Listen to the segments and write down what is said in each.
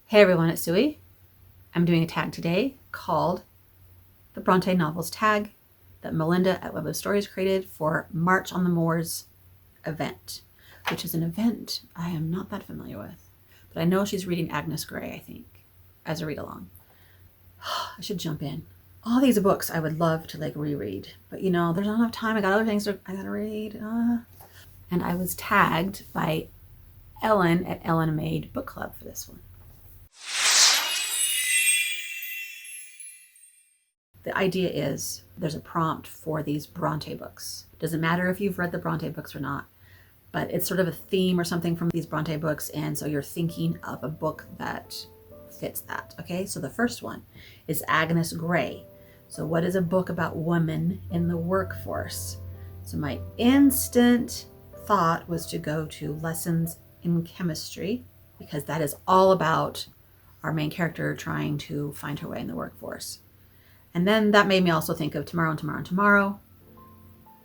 Hey everyone, it's Suey. I'm doing a tag today called the Brontë Novels Tag that Melinda at Web of Stories created for March on the Moors event, which is an event I am not that familiar with, but I know she's reading Agnes Grey, I think, as a read along. I should jump in. All these books I would love to reread, but there's not enough time. I got other things I gotta read. And I was tagged by Ellen at Ellen Made Book Club for this one. The idea is there's a prompt for these Bronte books. Doesn't matter if you've read the Bronte books or not, but it's sort of a theme or something from these Bronte books, and so you're thinking of a book that fits that. Okay, so the first one is Agnes Grey. So what is a book about women in the workforce? So my instant thought was to go to Lessons in Chemistry, because that is all about our main character trying to find her way in the workforce. And then that made me also think of Tomorrow and Tomorrow and Tomorrow,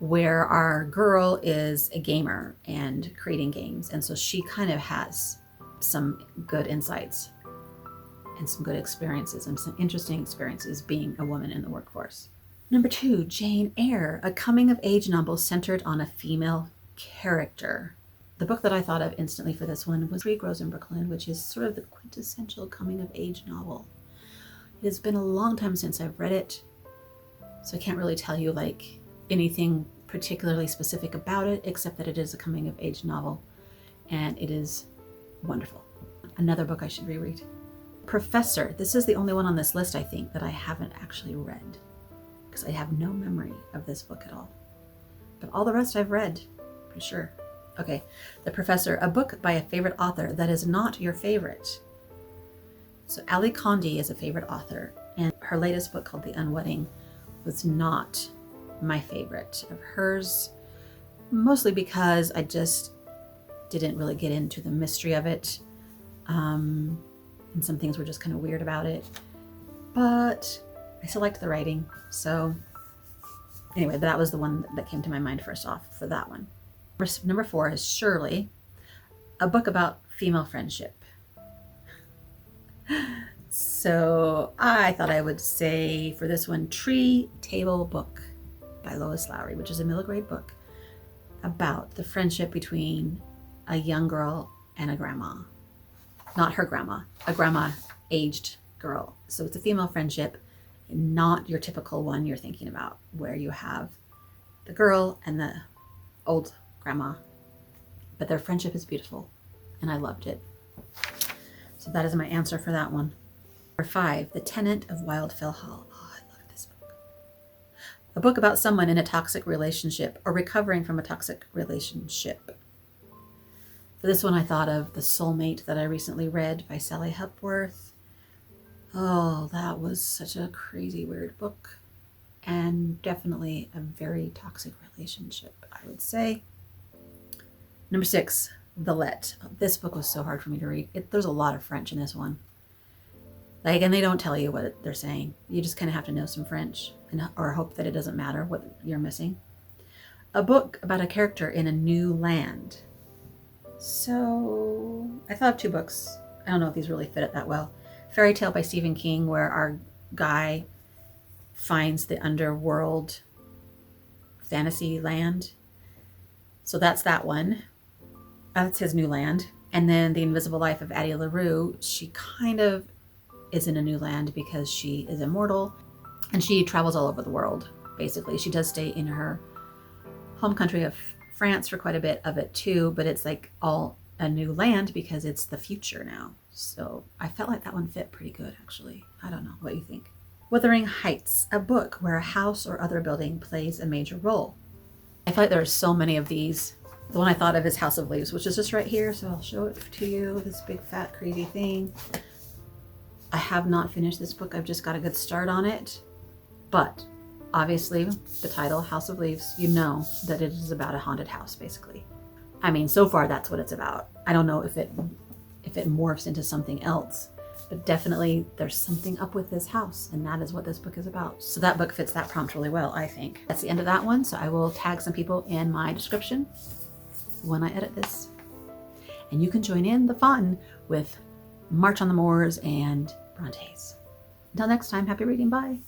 where our girl is a gamer and creating games. And so she kind of has some good insights and some good experiences and some interesting experiences being a woman in the workforce. Number 2, Jane Eyre, a coming-of-age novel centered on a female character. The book that I thought of instantly for this one was Three Grows in Brooklyn, which is sort of the quintessential coming-of-age novel. It has been a long time since I've read it, so I can't really tell you anything particularly specific about it, except that it is a coming-of-age novel, and it is wonderful. Another book I should reread. Professor. This is the only one on this list, I think, that I haven't actually read, because I have no memory of this book at all. But all the rest I've read, pretty sure. Okay, The Professor, a book by a favorite author that is not your favorite. So Ali Condi is a favorite author, and her latest book called The Unwedding was not my favorite of hers, mostly because I just didn't really get into the mystery of it, and some things were just kind of weird about it, but I still liked the writing. So anyway, that was the one that came to my mind first off for that one. Number 4 is Shirley, a book about female friendship. So I thought I would say for this one, Tree Table Book by Lois Lowry, which is a middle grade book about the friendship between a young girl and a grandma. Not her grandma, a grandma-aged girl. So it's a female friendship, not your typical one you're thinking about, where you have the girl and the old grandma. But their friendship is beautiful, and I loved it. So that is my answer for that one. Number 5, The Tenant of WILDFELL Hall. Oh, I love this book. A book about someone in a toxic relationship or recovering from a toxic relationship. For this one, I thought of The Soulmate that I recently read by Sally Hepworth. Oh, that was such a crazy, weird book, and definitely a very toxic relationship, I would say. Number 6, Villette. This book was so hard for me to read. There's a lot of French in this one. And they don't tell you what they're saying. You just kind of have to know some French or hope that it doesn't matter what you're missing. A book about a character in a new land. So I thought of 2 books. I don't know if these really fit it that well. Fairy Tale by Stephen King, where our guy finds the underworld fantasy land. So that's that one. That's his new land. And then The Invisible Life of Addie LaRue. She kind of is in a new land because she is immortal and she travels all over the world. Basically, she does stay in her home country of France for quite a bit of it too, but it's all a new land because it's the future now. So I felt like that one fit pretty good, actually. I don't know. What do you think? Wuthering Heights, a book where a house or other building plays a major role. I feel like there are so many of these. The one I thought of is House of Leaves, which is just right here. So I'll show it to you, this big fat crazy thing. I have not finished this book. I've just got a good start on it. But obviously the title, House of Leaves, you know that it is about a haunted house, basically. I mean, so far that's what it's about. I don't know if it morphs into something else, but definitely there's something up with this house, and that is what this book is about. So that book fits that prompt really well, I think. That's the end of that one. So I will tag some people in my description when I edit this. And you can join in the fun with March on the Moors and Brontes. Until next time, happy reading. Bye.